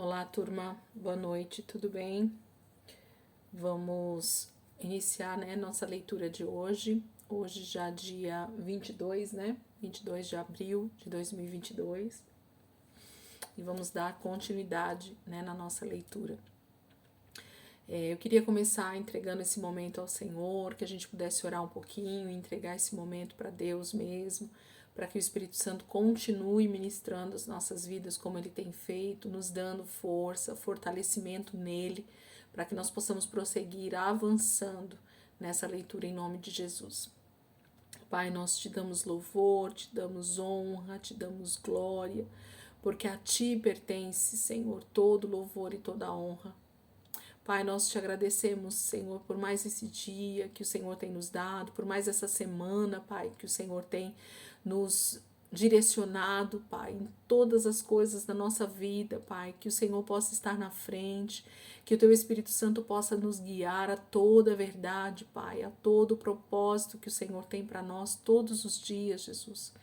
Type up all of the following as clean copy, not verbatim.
Olá, turma. Boa noite, tudo bem? Vamos iniciar, nossa leitura de hoje. Hoje já dia 22, 22 de abril de 2022. E vamos dar continuidade, na nossa leitura. Eu queria começar entregando esse momento ao Senhor, que a gente pudesse orar um pouquinho, entregar esse momento para Deus mesmo, para que o Espírito Santo continue ministrando as nossas vidas como Ele tem feito, nos dando força, fortalecimento nele, para que nós possamos prosseguir avançando nessa leitura em nome de Jesus. Pai, nós te damos louvor, te damos honra, te damos glória, porque a ti pertence, Senhor, todo louvor e toda honra. Pai, nós te agradecemos, Senhor, por mais esse dia que o Senhor tem nos dado, por mais essa semana, Pai, que o Senhor tem nos direcionado, Pai, em todas as coisas da nossa vida, Pai, que o Senhor possa estar na frente, que o Teu Espírito Santo possa nos guiar a toda a verdade, Pai, a todo o propósito que o Senhor tem para nós todos os dias, Jesus.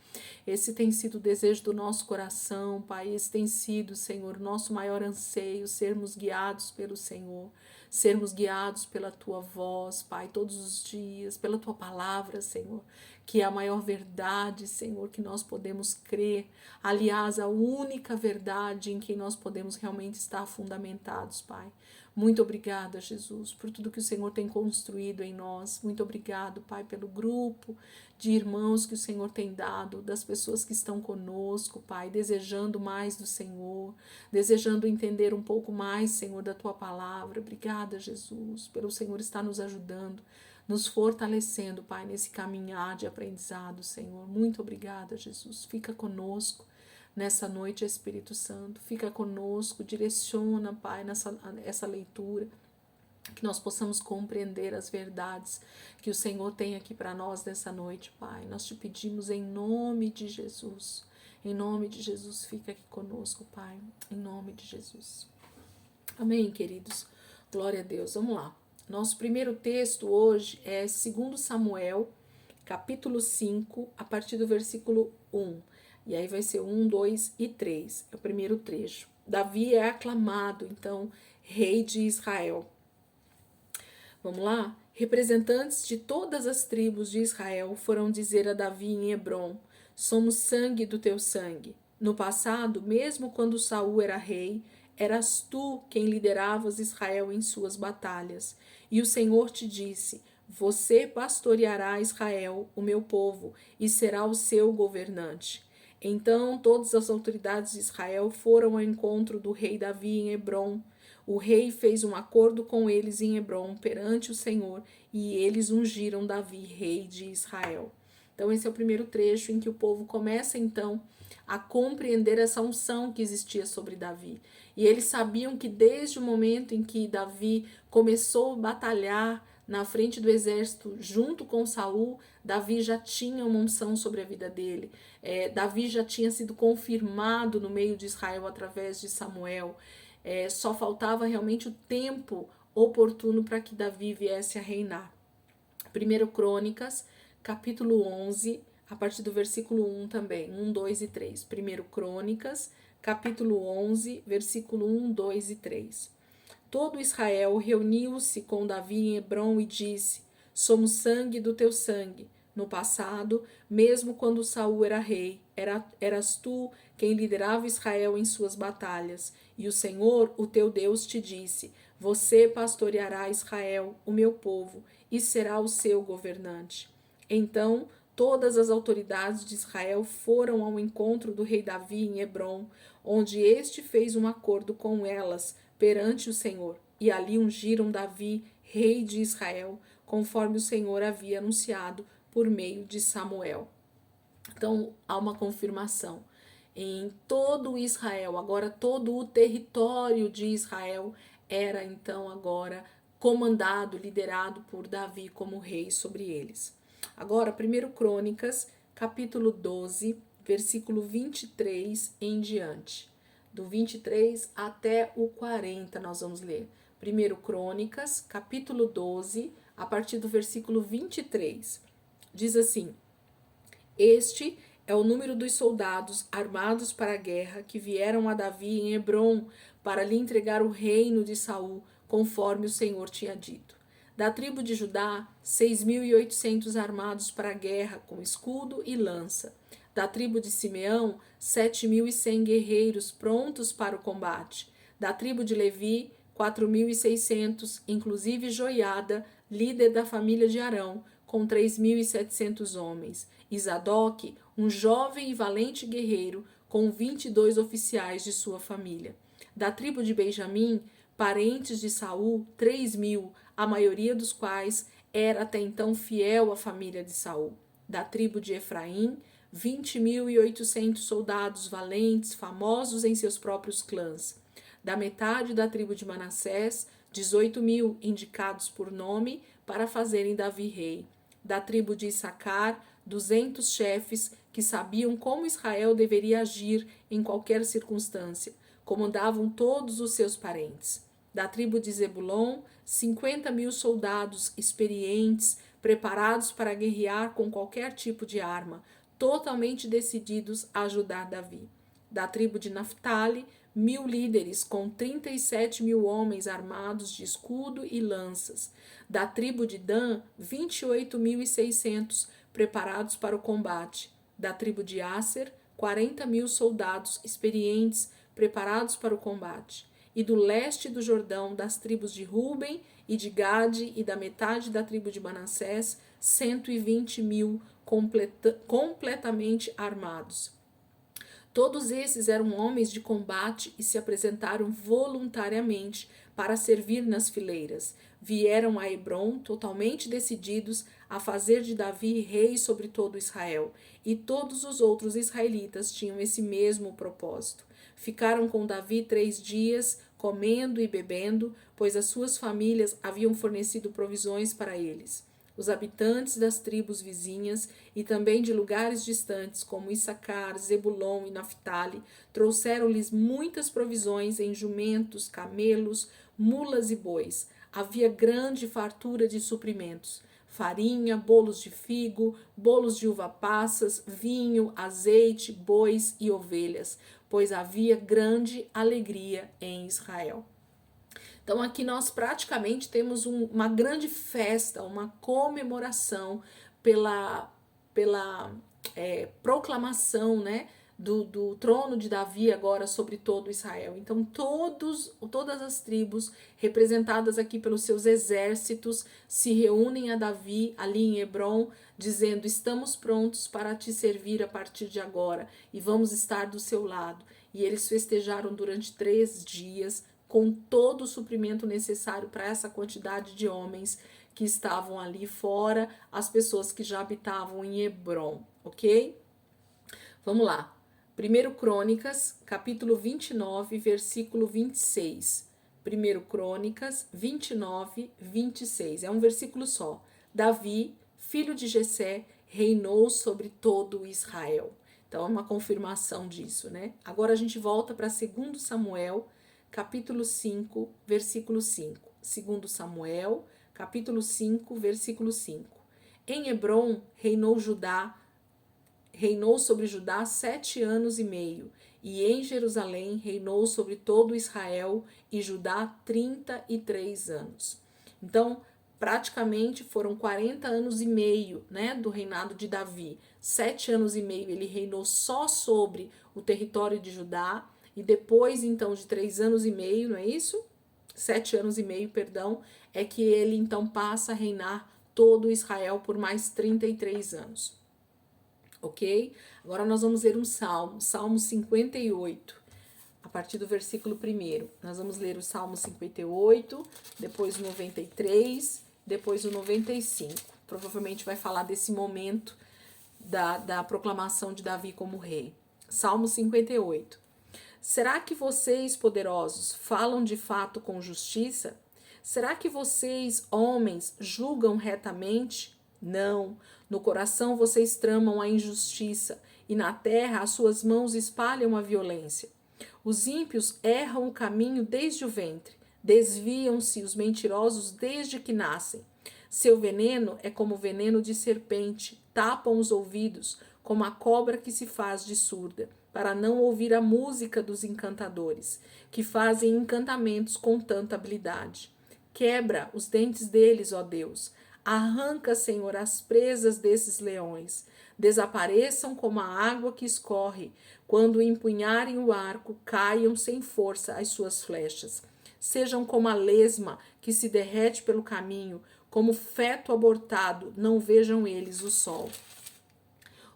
Esse tem sido o desejo do nosso coração, Pai. Esse tem sido, Senhor, o nosso maior anseio, sermos guiados pelo Senhor, sermos guiados pela Tua voz, Pai, todos os dias, pela Tua palavra, Senhor, que é a maior verdade, Senhor, que nós podemos crer. Aliás, a única verdade em que nós podemos realmente estar fundamentados, Pai. Muito obrigada, Jesus, por tudo que o Senhor tem construído em nós. Muito obrigado, Pai, pelo grupo de irmãos que o Senhor tem dado, das pessoas que estão conosco, Pai, desejando mais do Senhor, desejando entender um pouco mais, Senhor, da Tua palavra. Obrigada, Jesus, pelo Senhor estar nos ajudando, nos fortalecendo, Pai, nesse caminhar de aprendizado, Senhor. Muito obrigada, Jesus. Fica conosco nessa noite, Espírito Santo. Fica conosco, direciona, Pai, essa leitura, que nós possamos compreender as verdades que o Senhor tem aqui para nós nessa noite, Pai. Nós te pedimos em nome de Jesus. Em nome de Jesus, fica aqui conosco, Pai. Em nome de Jesus. Amém, queridos. Glória a Deus. Vamos lá. Nosso primeiro texto hoje é 2 Samuel, capítulo 5, a partir do versículo 1. E aí vai ser 1, 2 e 3. É o primeiro trecho. Davi é aclamado, então, rei de Israel. Vamos lá? Representantes de todas as tribos de Israel foram dizer a Davi em Hebrom: somos sangue do teu sangue. No passado, mesmo quando Saul era rei, eras tu quem lideravas Israel em suas batalhas. E o Senhor te disse: você pastoreará Israel, o meu povo, e será o seu governante. Então todas as autoridades de Israel foram ao encontro do rei Davi em Hebrom. O rei fez um acordo com eles em Hebrom perante o Senhor, e eles ungiram Davi rei de Israel. Então esse é o primeiro trecho em que o povo começa então a compreender essa unção que existia sobre Davi. E eles sabiam que desde o momento em que Davi começou a batalhar na frente do exército junto com Saul, Davi já tinha uma unção sobre a vida dele. Davi já tinha sido confirmado no meio de Israel através de Samuel. Só faltava realmente o tempo oportuno para que Davi viesse a reinar. 1 Crônicas, capítulo 11, a partir do versículo 1 também, 1, 2 e 3. 1 Crônicas, capítulo 11, versículo 1, 2 e 3. Todo Israel reuniu-se com Davi em Hebrom e disse: somos sangue do teu sangue. No passado, mesmo quando Saul era rei, eras tu quem liderava Israel em suas batalhas. E o Senhor, o teu Deus, te disse: você pastoreará Israel, o meu povo, e será o seu governante. Então, todas as autoridades de Israel foram ao encontro do rei Davi em Hebrom, onde este fez um acordo com elas perante o Senhor, e ali ungiram Davi, rei de Israel, conforme o Senhor havia anunciado por meio de Samuel. Então, há uma confirmação. Em todo Israel, agora todo o território de Israel era então agora comandado, liderado por Davi como rei sobre eles. Agora, 1 Crônicas, capítulo 12, versículo 23 em diante. Do 23 até o 40 nós vamos ler. 1 Crônicas, capítulo 12, a partir do versículo 23. Diz assim: este é o número dos soldados armados para a guerra que vieram a Davi em Hebrom para lhe entregar o reino de Saul, conforme o Senhor tinha dito. Da tribo de Judá, 6.800 armados para a guerra, com escudo e lança. Da tribo de Simeão, 7.100 guerreiros prontos para o combate. Da tribo de Levi, 4.600, inclusive Joiada, líder da família de Arão, com 3.700 homens. E Zadok, um jovem e valente guerreiro, com 22 oficiais de sua família. Da tribo de Benjamim, parentes de Saul, 3.000, a maioria dos quais era até então fiel à família de Saul. Da tribo de Efraim, 20.800 soldados valentes, famosos em seus próprios clãs. Da metade da tribo de Manassés, 18.000 indicados por nome para fazerem Davi rei. Da tribo de Issacar, 200 chefes que sabiam como Israel deveria agir em qualquer circunstância. Comandavam todos os seus parentes. Da tribo de Zebulon, 50.000 soldados experientes, preparados para guerrear com qualquer tipo de arma, totalmente decididos a ajudar Davi. Da tribo de Naftali, 1.000 líderes com 37.000 homens armados de escudo e lanças. Da tribo de Dan, 28.600 preparados para o combate. Da tribo de Asser, 40.000 soldados experientes preparados para o combate. E do leste do Jordão, das tribos de Ruben e de Gade e da metade da tribo de Manassés, 120.000 completamente armados. Todos esses eram homens de combate e se apresentaram voluntariamente para servir nas fileiras. Vieram a Hebrom totalmente decididos a fazer de Davi rei sobre todo Israel. E todos os outros israelitas tinham esse mesmo propósito. Ficaram com Davi 3 dias, comendo e bebendo, pois as suas famílias haviam fornecido provisões para eles. Os habitantes das tribos vizinhas e também de lugares distantes, como Issacar, Zebulon e Naftali, trouxeram-lhes muitas provisões em jumentos, camelos, mulas e bois. Havia grande fartura de suprimentos: farinha, bolos de figo, bolos de uva passas, vinho, azeite, bois e ovelhas, pois havia grande alegria em Israel. Então aqui nós praticamente temos uma grande festa, uma comemoração pela proclamação, né, do trono de Davi agora sobre todo Israel. Então todas as tribos representadas aqui pelos seus exércitos se reúnem a Davi ali em Hebrom, dizendo: estamos prontos para te servir a partir de agora e vamos estar do seu lado. E eles festejaram durante 3 dias, com todo o suprimento necessário para essa quantidade de homens que estavam ali, fora as pessoas que já habitavam em Hebrom, ok? Vamos lá. 1 Crônicas, capítulo 29, versículo 26. 1 Crônicas 29, 26. É um versículo só. Davi, filho de Jessé, reinou sobre todo Israel. Então é uma confirmação disso, né? Agora a gente volta para 2 Samuel, capítulo 5, versículo 5. 2 Samuel, capítulo 5, versículo 5. Em Hebrom reinou sobre Judá 7 anos e meio, e em Jerusalém reinou sobre todo Israel e Judá 33 anos. Então, praticamente foram 40 anos e meio, né, do reinado de Davi. 7 anos e meio ele reinou só sobre o território de Judá, e depois, então, de 3 anos e meio, não é isso? 7 anos e meio, perdão, é que ele, então, passa a reinar todo Israel por mais 33 anos. Ok? Agora nós vamos ler um salmo, Salmo 58, a partir do versículo 1. Nós vamos ler o Salmo 58, depois o 93, depois o 95. Provavelmente vai falar desse momento da proclamação de Davi como rei. Salmo 58. Será que vocês, poderosos, falam de fato com justiça? Será que vocês, homens, julgam retamente? Não. No coração vocês tramam a injustiça, e na terra as suas mãos espalham a violência. Os ímpios erram o caminho desde o ventre, desviam-se os mentirosos desde que nascem. Seu veneno é como veneno de serpente, tapam os ouvidos, como a cobra que se faz de surda, para não ouvir a música dos encantadores, que fazem encantamentos com tanta habilidade. Quebra os dentes deles, ó Deus. Arranca, Senhor, as presas desses leões. Desapareçam como a água que escorre. Quando empunharem o arco, caiam sem força as suas flechas. Sejam como a lesma que se derrete pelo caminho, como feto abortado, não vejam eles o sol.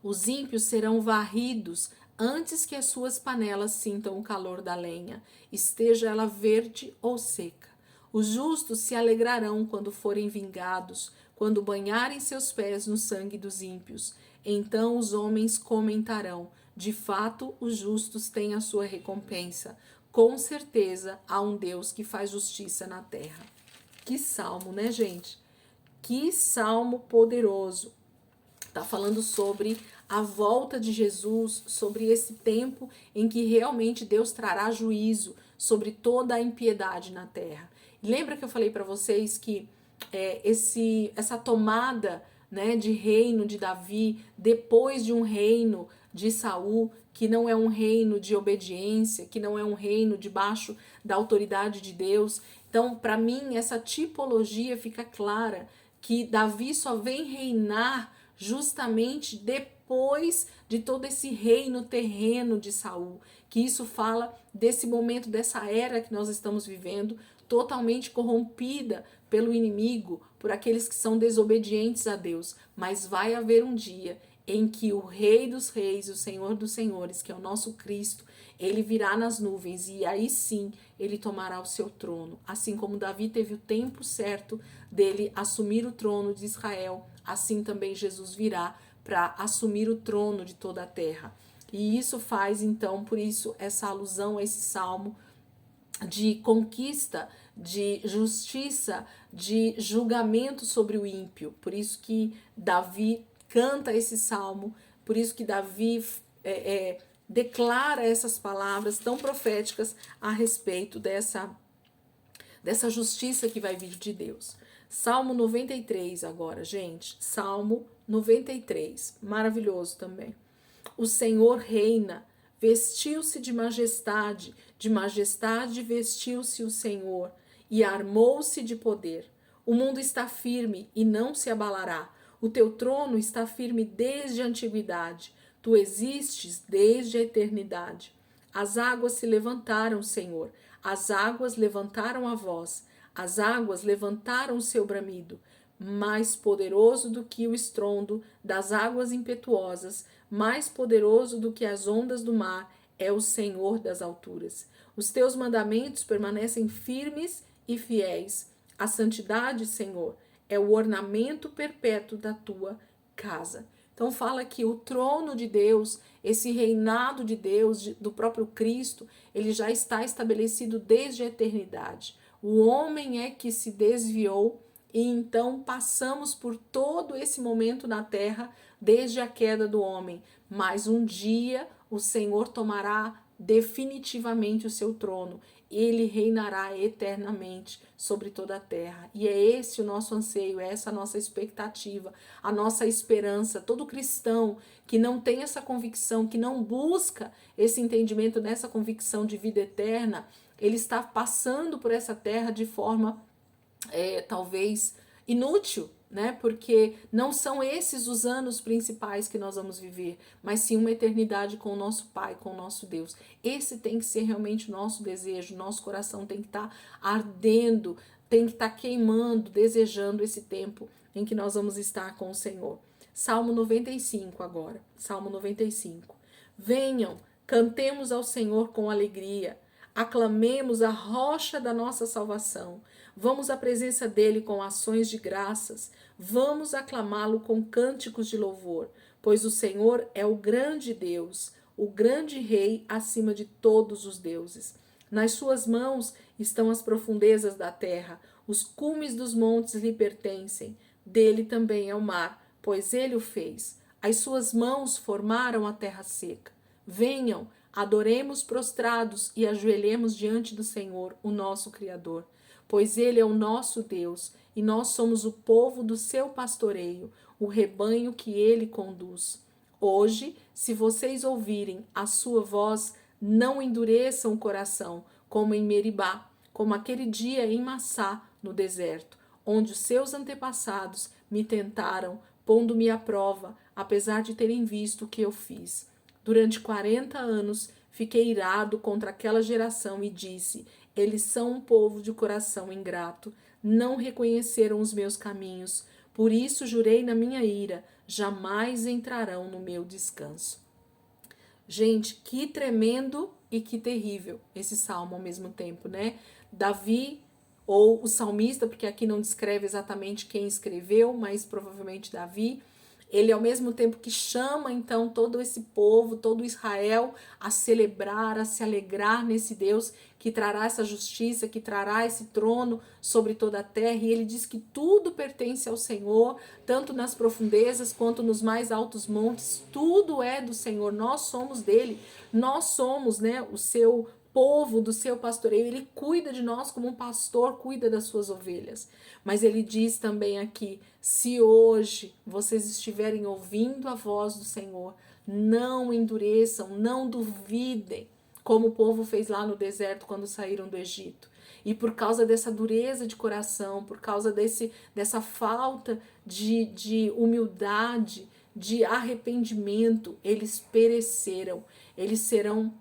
Os ímpios serão varridos antes que as suas panelas sintam o calor da lenha, esteja ela verde ou seca. Os justos se alegrarão quando forem vingados, quando banharem seus pés no sangue dos ímpios. Então os homens comentarão: de fato, os justos têm a sua recompensa. Com certeza há um Deus que faz justiça na terra. Que salmo, né, gente? Que salmo poderoso. Está falando sobre a volta de Jesus, sobre esse tempo em que realmente Deus trará juízo sobre toda a impiedade na terra. Lembra que eu falei para vocês que essa tomada, né, de reino de Davi, depois de um reino de Saul, que não é um reino de obediência, que não é um reino debaixo da autoridade de Deus. Então, para mim, essa tipologia fica clara, que Davi só vem reinar justamente depois de todo esse reino terreno de Saul, que isso fala desse momento, dessa era que nós estamos vivendo, totalmente corrompida pelo inimigo, por aqueles que são desobedientes a Deus. Mas vai haver um dia em que o Rei dos Reis, o Senhor dos Senhores, que é o nosso Cristo, ele virá nas nuvens e aí sim ele tomará o seu trono. Assim como Davi teve o tempo certo dele assumir o trono de Israel, assim também Jesus virá para assumir o trono de toda a terra. E isso faz, então, por isso, essa alusão a esse salmo de conquista, de justiça, de julgamento sobre o ímpio. Por isso que Davi canta esse salmo, por isso que Davi declara essas palavras tão proféticas a respeito dessa justiça que vai vir de Deus. Salmo 93 agora, gente. Salmo 93, maravilhoso também. O Senhor reina, vestiu-se de majestade vestiu-se o Senhor, e armou-se de poder. O mundo está firme e não se abalará. O teu trono está firme desde a antiguidade. Tu existes desde a eternidade. As águas se levantaram, Senhor. As águas levantaram a voz. As águas levantaram o seu bramido. Mais poderoso do que o estrondo das águas impetuosas, mais poderoso do que as ondas do mar, é o Senhor das alturas. Os teus mandamentos permanecem firmes e fiéis. A santidade, Senhor, é o ornamento perpétuo da tua casa. Então fala que o trono de Deus, esse reinado de Deus, do próprio Cristo, ele já está estabelecido desde a eternidade. O homem é que se desviou e então passamos por todo esse momento na terra desde a queda do homem. Mas um dia o Senhor tomará definitivamente o seu trono. Ele reinará eternamente sobre toda a terra. E é esse o nosso anseio, é essa a nossa expectativa, a nossa esperança. Todo cristão que não tem essa convicção, que não busca esse entendimento nessa convicção de vida eterna, ele está passando por essa terra de forma talvez inútil, né? Porque não são esses os anos principais que nós vamos viver, mas sim uma eternidade com o nosso Pai, com o nosso Deus. Esse tem que ser realmente o nosso desejo, nosso coração tem que estar ardendo, tem que estar queimando, desejando esse tempo em que nós vamos estar com o Senhor. Salmo 95 agora, Salmo 95. Venham, cantemos ao Senhor com alegria, aclamemos a rocha da nossa salvação. Vamos à presença dele com ações de graças. Vamos aclamá-lo com cânticos de louvor, pois o Senhor é o grande Deus, o grande Rei acima de todos os deuses. Nas suas mãos estão as profundezas da terra, os cumes dos montes lhe pertencem. Dele também é o mar, pois ele o fez. As suas mãos formaram a terra seca. Venham, adoremos prostrados e ajoelhemos diante do Senhor, o nosso Criador. Pois ele é o nosso Deus e nós somos o povo do seu pastoreio, o rebanho que ele conduz. Hoje, se vocês ouvirem a sua voz, não endureçam o coração, como em Meribá, como aquele dia em Massá, no deserto, onde os seus antepassados me tentaram, pondo-me à prova, apesar de terem visto o que eu fiz. Durante 40 anos, fiquei irado contra aquela geração e disse: eles são um povo de coração ingrato, não reconheceram os meus caminhos. Por isso jurei na minha ira: jamais entrarão no meu descanso. Gente, que tremendo e que terrível esse salmo ao mesmo tempo, né? Davi, ou o salmista, porque aqui não descreve exatamente quem escreveu, mas provavelmente Davi, ele ao mesmo tempo que chama então todo esse povo, todo Israel a celebrar, a se alegrar nesse Deus que trará essa justiça, que trará esse trono sobre toda a terra, e ele diz que tudo pertence ao Senhor, tanto nas profundezas quanto nos mais altos montes, tudo é do Senhor, nós somos dele, nós somos, né, o seu povo, do seu pastoreio, ele cuida de nós como um pastor cuida das suas ovelhas. Mas ele diz também aqui: se hoje vocês estiverem ouvindo a voz do Senhor, não endureçam, não duvidem, como o povo fez lá no deserto quando saíram do Egito. E por causa dessa dureza de coração, por causa dessa falta de humildade, de arrependimento, eles pereceram, eles serão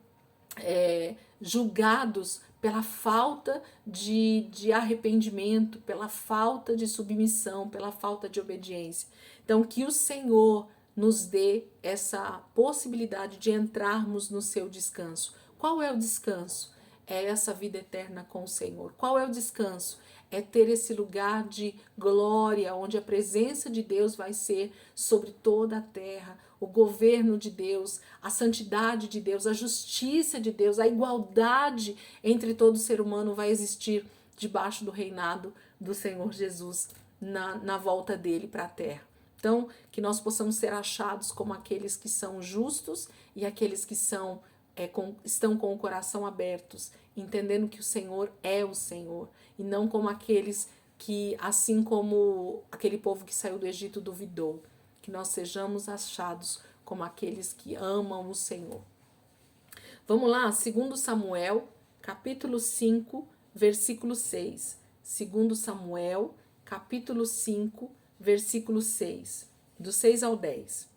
julgados pela falta de arrependimento, pela falta de submissão, pela falta de obediência. Então, que o Senhor nos dê essa possibilidade de entrarmos no seu descanso. Qual é o descanso? É essa vida eterna com o Senhor. Qual é o descanso? É ter esse lugar de glória, onde a presença de Deus vai ser sobre toda a terra, o governo de Deus, a santidade de Deus, a justiça de Deus, a igualdade entre todo ser humano vai existir debaixo do reinado do Senhor Jesus na volta dele para a terra. Então, que nós possamos ser achados como aqueles que são justos e aqueles que estão com o coração abertos, entendendo que o Senhor é o Senhor, e não como aqueles que, assim como aquele povo que saiu do Egito duvidou, que nós sejamos achados como aqueles que amam o Senhor. Vamos lá, 2 Samuel, capítulo 5, versículo 6. 2 Samuel, capítulo 5, versículo 6, do 6 ao 10.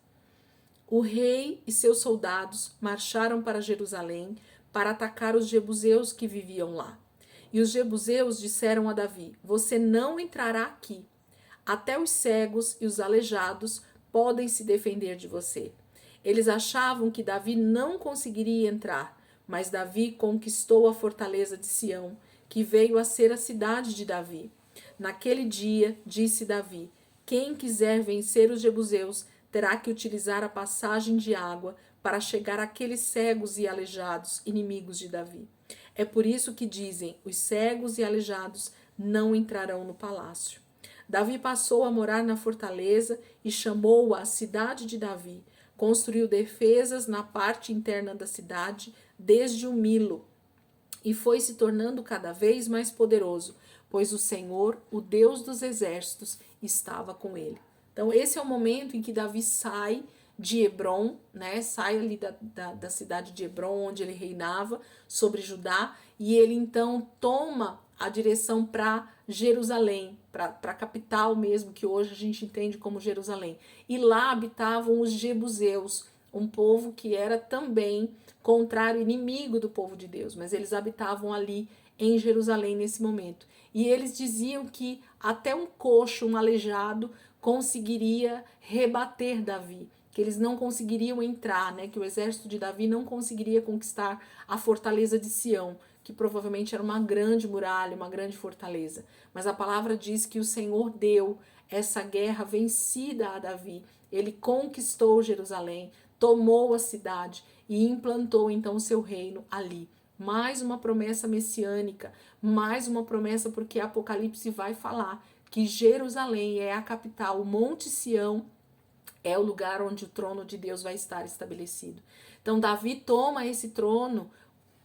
O rei e seus soldados marcharam para Jerusalém para atacar os jebuseus que viviam lá. E os jebuseus disseram a Davi: você não entrará aqui. Até os cegos e os aleijados podem se defender de você. Eles achavam que Davi não conseguiria entrar, mas Davi conquistou a fortaleza de Sião, que veio a ser a cidade de Davi. Naquele dia, disse Davi: quem quiser vencer os jebuseus terá que utilizar a passagem de água para chegar àqueles cegos e aleijados, inimigos de Davi. É por isso que dizem: os cegos e aleijados não entrarão no palácio. Davi passou a morar na fortaleza e chamou-a a cidade de Davi. Construiu defesas na parte interna da cidade, desde o Milo, e foi se tornando cada vez mais poderoso, pois o Senhor, o Deus dos exércitos, estava com ele. Então, esse é o momento em que Davi sai de Hebrom, né? Sai ali da cidade de Hebrom, onde ele reinava sobre Judá, e ele então toma a direção para Jerusalém, para a capital mesmo, que hoje a gente entende como Jerusalém. E lá habitavam os jebuseus, um povo que era também contrário, inimigo do povo de Deus, mas eles habitavam ali em Jerusalém nesse momento. E eles diziam que até um coxo, um aleijado, conseguiria rebater Davi, que eles não conseguiriam entrar, né? Que o exército de Davi não conseguiria conquistar a fortaleza de Sião, que provavelmente era uma grande muralha, uma grande fortaleza. Mas a palavra diz que o Senhor deu essa guerra vencida a Davi. Ele conquistou Jerusalém, tomou a cidade e implantou então o seu reino ali. Mais uma promessa messiânica, mais uma promessa, porque Apocalipse vai falar que Jerusalém é a capital, o Monte Sião é o lugar onde o trono de Deus vai estar estabelecido. Então Davi toma esse trono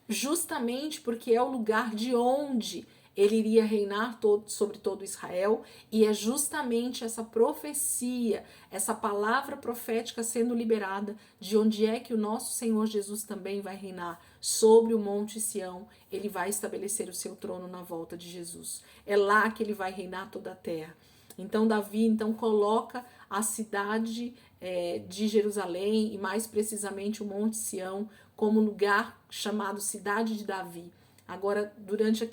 justamente porque é o lugar de onde ele iria reinar sobre todo Israel, e é justamente essa profecia, essa palavra profética sendo liberada, de onde é que o nosso Senhor Jesus também vai reinar, sobre o Monte Sião. Ele vai estabelecer o seu trono na volta de Jesus. É lá que ele vai reinar toda a terra. Então Davi coloca a cidade de Jerusalém, e mais precisamente o Monte Sião, como lugar chamado Cidade de Davi. Agora, durante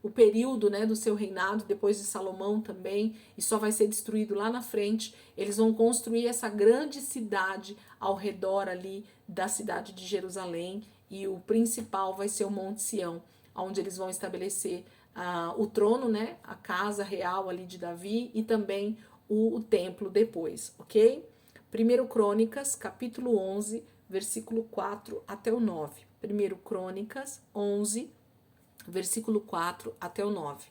o período, né, do seu reinado, depois de Salomão também, e só vai ser destruído lá na frente, eles vão construir essa grande cidade ao redor ali da cidade de Jerusalém, e o principal vai ser o Monte Sião, onde eles vão estabelecer o trono, né, a casa real ali de Davi, e também o templo depois, ok? 1 Crônicas, capítulo 11, versículo 4 até o 9. 1 Crônicas 11, versículo 4 até o 9.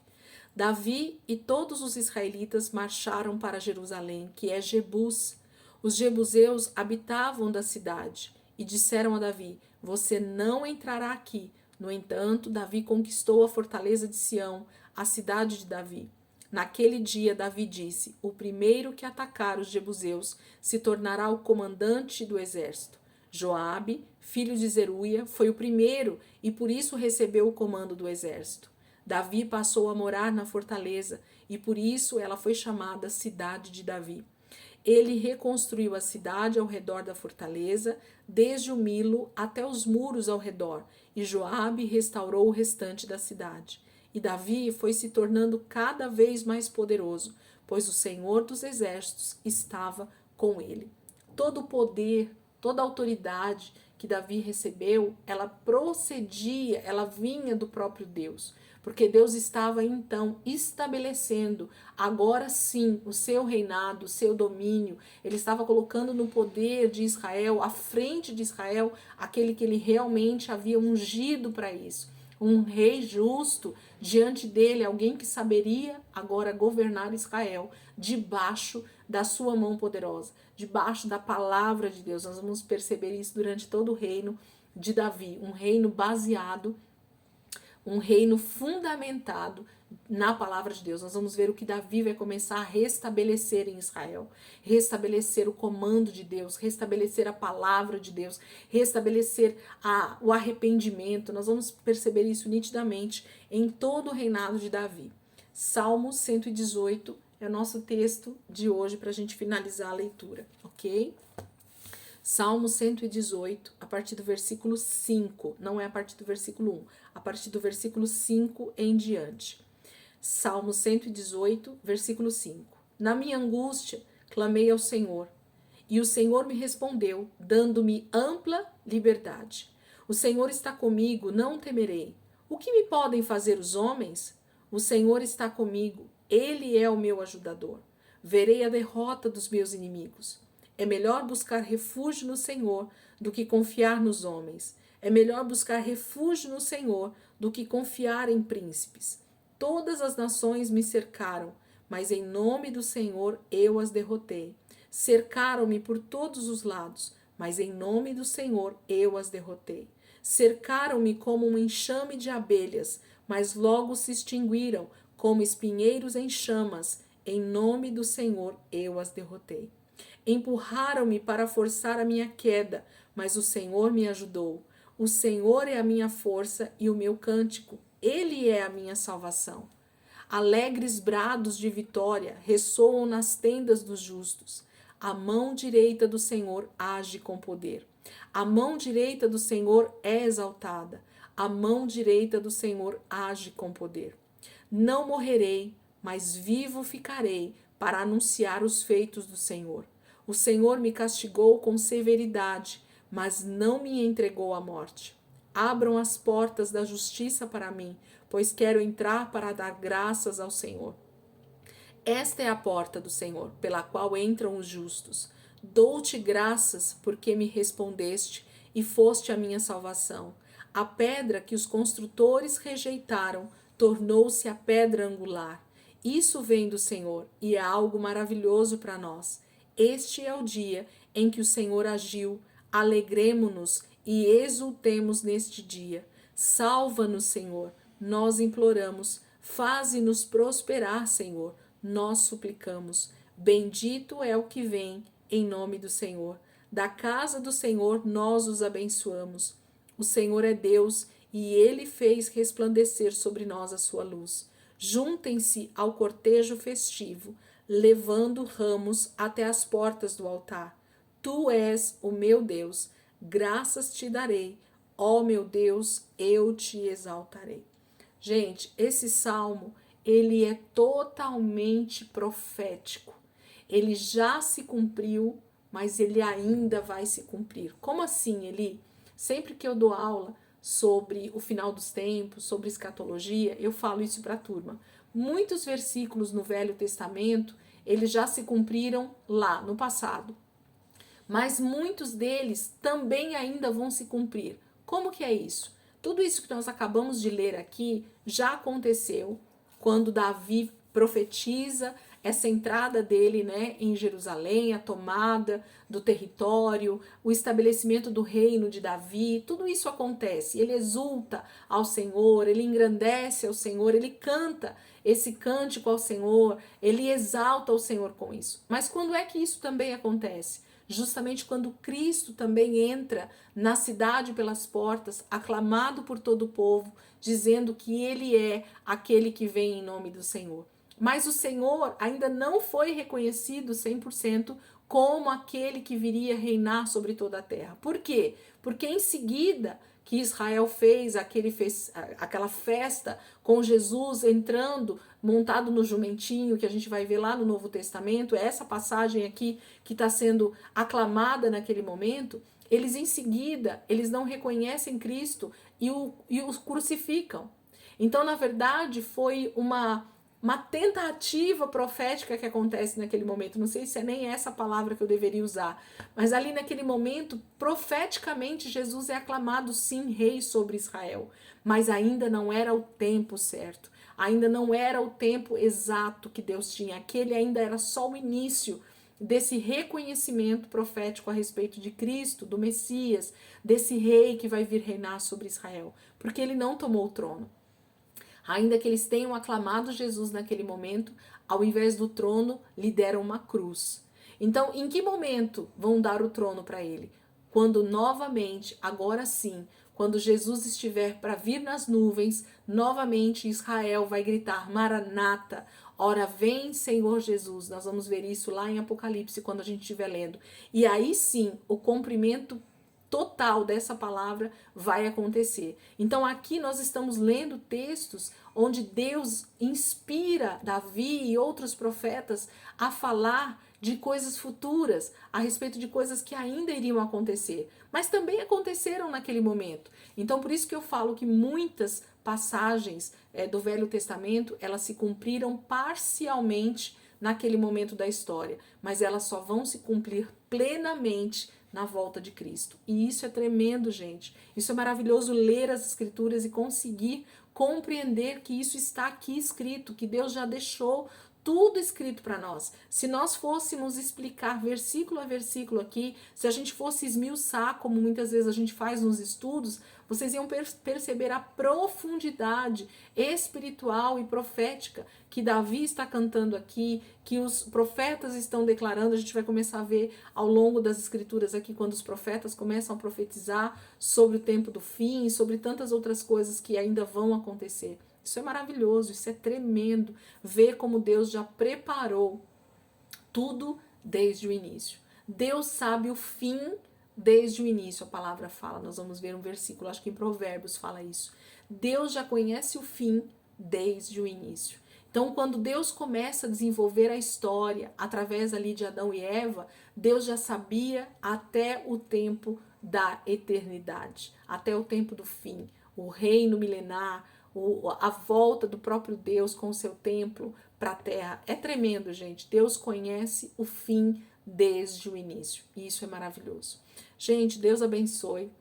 Davi e todos os israelitas marcharam para Jerusalém, que é Jebus. Os jebuseus habitavam da cidade e disseram a Davi: você não entrará aqui. No entanto, Davi conquistou a fortaleza de Sião, a cidade de Davi. Naquele dia, Davi disse: o primeiro que atacar os jebuseus se tornará o comandante do exército. Joabe, filho de Zeruia, foi o primeiro e por isso recebeu o comando do exército. Davi passou a morar na fortaleza e por isso ela foi chamada Cidade de Davi. Ele reconstruiu a cidade ao redor da fortaleza, desde o Milo até os muros ao redor, e Joabe restaurou o restante da cidade. E Davi foi se tornando cada vez mais poderoso, pois o Senhor dos Exércitos estava com ele. Todo o poder, toda a autoridade que Davi recebeu, ela procedia, ela vinha do próprio Deus, porque Deus estava então estabelecendo agora sim o seu reinado, o seu domínio. Ele estava colocando no poder de Israel, à frente de Israel, aquele que ele realmente havia ungido para isso. Um rei justo, diante dele, alguém que saberia agora governar Israel, debaixo da sua mão poderosa, debaixo da palavra de Deus. Nós vamos perceber isso durante todo o reino de Davi, um reino baseado, um reino fundamentado na palavra de Deus. Nós vamos ver o que Davi vai começar a restabelecer em Israel, restabelecer o comando de Deus, restabelecer a palavra de Deus, restabelecer o arrependimento. Nós vamos perceber isso nitidamente em todo o reinado de Davi. Salmo 118 é o nosso texto de hoje para a gente finalizar a leitura, ok? Salmo 118, a partir do versículo 5, não é a partir do versículo 1, a partir do versículo 5 em diante. Salmo 118, versículo 5. Na minha angústia, clamei ao Senhor, e o Senhor me respondeu, dando-me ampla liberdade. O Senhor está comigo, não temerei. O que me podem fazer os homens? O Senhor está comigo, Ele é o meu ajudador. Verei a derrota dos meus inimigos. É melhor buscar refúgio no Senhor do que confiar nos homens. É melhor buscar refúgio no Senhor do que confiar em príncipes. Todas as nações me cercaram, mas em nome do Senhor eu as derrotei. Cercaram-me por todos os lados, mas em nome do Senhor eu as derrotei. Cercaram-me como um enxame de abelhas, mas logo se extinguiram, como espinheiros em chamas. Em nome do Senhor eu as derrotei. Empurraram-me para forçar a minha queda, mas o Senhor me ajudou. O Senhor é a minha força e o meu cântico. Ele é a minha salvação. Alegres brados de vitória ressoam nas tendas dos justos. A mão direita do Senhor age com poder. A mão direita do Senhor é exaltada. A mão direita do Senhor age com poder. Não morrerei, mas vivo ficarei para anunciar os feitos do Senhor. O Senhor me castigou com severidade, mas não me entregou à morte. Abram as portas da justiça para mim, pois quero entrar para dar graças ao Senhor. Esta é a porta do Senhor, pela qual entram os justos. Dou-te graças, porque me respondeste e foste a minha salvação. A pedra que os construtores rejeitaram tornou-se a pedra angular. Isso vem do Senhor e é algo maravilhoso para nós. Este é o dia em que o Senhor agiu. Alegremo-nos e exultemos neste dia. Salva-nos, Senhor, nós imploramos. Faze-nos prosperar, Senhor, nós suplicamos. Bendito é o que vem em nome do Senhor. Da casa do Senhor nós os abençoamos. O Senhor é Deus e Ele fez resplandecer sobre nós a sua luz. Juntem-se ao cortejo festivo, levando ramos até as portas do altar. Tu és o meu Deus, graças te darei. Ó meu Deus, eu te exaltarei. Gente, esse salmo, ele é totalmente profético. Ele já se cumpriu, mas ele ainda vai se cumprir. Como assim, Eli? Sempre que eu dou aula sobre o final dos tempos, sobre escatologia, eu falo isso para a turma. Muitos versículos no Velho Testamento, eles já se cumpriram lá, no passado. Mas muitos deles também ainda vão se cumprir. Como que é isso? Tudo isso que nós acabamos de ler aqui já aconteceu quando Davi profetiza essa entrada dele, né, em Jerusalém, a tomada do território, o estabelecimento do reino de Davi, tudo isso acontece. Ele exulta ao Senhor, ele engrandece ao Senhor, ele canta esse cântico ao Senhor, ele exalta ao Senhor com isso. Mas quando é que isso também acontece? Justamente quando Cristo também entra na cidade pelas portas, aclamado por todo o povo, dizendo que ele é aquele que vem em nome do Senhor. Mas o Senhor ainda não foi reconhecido 100% como aquele que viria reinar sobre toda a terra. Por quê? Porque em seguida que Israel fez aquela festa com Jesus entrando montado no jumentinho, que a gente vai ver lá no Novo Testamento, é essa passagem aqui que está sendo aclamada naquele momento, eles em seguida, eles não reconhecem Cristo e o crucificam. Então, na verdade, foi uma tentativa profética que acontece naquele momento. Não sei se é nem essa palavra que eu deveria usar, mas ali naquele momento, profeticamente, Jesus é aclamado sim rei sobre Israel, mas ainda não era o tempo certo, ainda não era o tempo exato que Deus tinha, aquele ainda era só o início desse reconhecimento profético a respeito de Cristo, do Messias, desse rei que vai vir reinar sobre Israel, porque ele não tomou o trono. Ainda que eles tenham aclamado Jesus naquele momento, ao invés do trono, lhe deram uma cruz. Então, em que momento vão dar o trono para ele? Quando novamente, agora sim, quando Jesus estiver para vir nas nuvens, novamente Israel vai gritar: Maranata, ora vem Senhor Jesus. Nós vamos ver isso lá em Apocalipse, quando a gente estiver lendo. E aí sim, o cumprimento total dessa palavra vai acontecer. Então aqui nós estamos lendo textos onde Deus inspira Davi e outros profetas a falar de coisas futuras, a respeito de coisas que ainda iriam acontecer, mas também aconteceram naquele momento. Então por isso que eu falo que muitas passagens do Velho Testamento, elas se cumpriram parcialmente naquele momento da história, mas elas só vão se cumprir plenamente na volta de Cristo. E isso é tremendo, gente. Isso é maravilhoso, ler as Escrituras e conseguir compreender que isso está aqui escrito, que Deus já deixou tudo escrito para nós. Se nós fôssemos explicar versículo a versículo aqui, se a gente fosse esmiuçar, como muitas vezes a gente faz nos estudos, vocês iam perceber a profundidade espiritual e profética que Davi está cantando aqui, que os profetas estão declarando. A gente vai começar a ver ao longo das escrituras aqui, quando os profetas começam a profetizar sobre o tempo do fim e sobre tantas outras coisas que ainda vão acontecer. Isso é maravilhoso, isso é tremendo, ver como Deus já preparou tudo desde o início. Deus sabe o fim desde o início, a palavra fala. Nós vamos ver um versículo, acho que em Provérbios fala isso. Deus já conhece o fim desde o início. Então, quando Deus começa a desenvolver a história através ali de Adão e Eva, Deus já sabia até o tempo da eternidade, até o tempo do fim, o reino milenar, a volta do próprio Deus com o seu templo para a terra. É tremendo, gente. Deus conhece o fim desde o início. E isso é maravilhoso. Gente, Deus abençoe.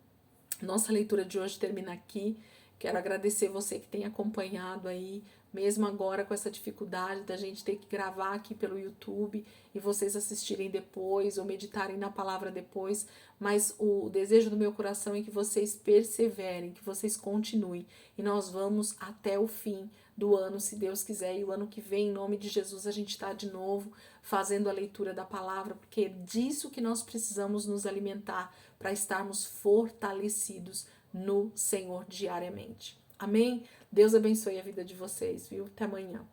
Nossa leitura de hoje termina aqui. Quero agradecer você que tem acompanhado aí, mesmo agora com essa dificuldade da gente ter que gravar aqui pelo YouTube e vocês assistirem depois ou meditarem na palavra depois, mas o desejo do meu coração é que vocês perseverem, que vocês continuem e nós vamos até o fim do ano, se Deus quiser, e o ano que vem, em nome de Jesus, a gente está de novo fazendo a leitura da palavra, porque é disso que nós precisamos nos alimentar para estarmos fortalecidos no Senhor diariamente. Amém? Deus abençoe a vida de vocês, viu? Até amanhã.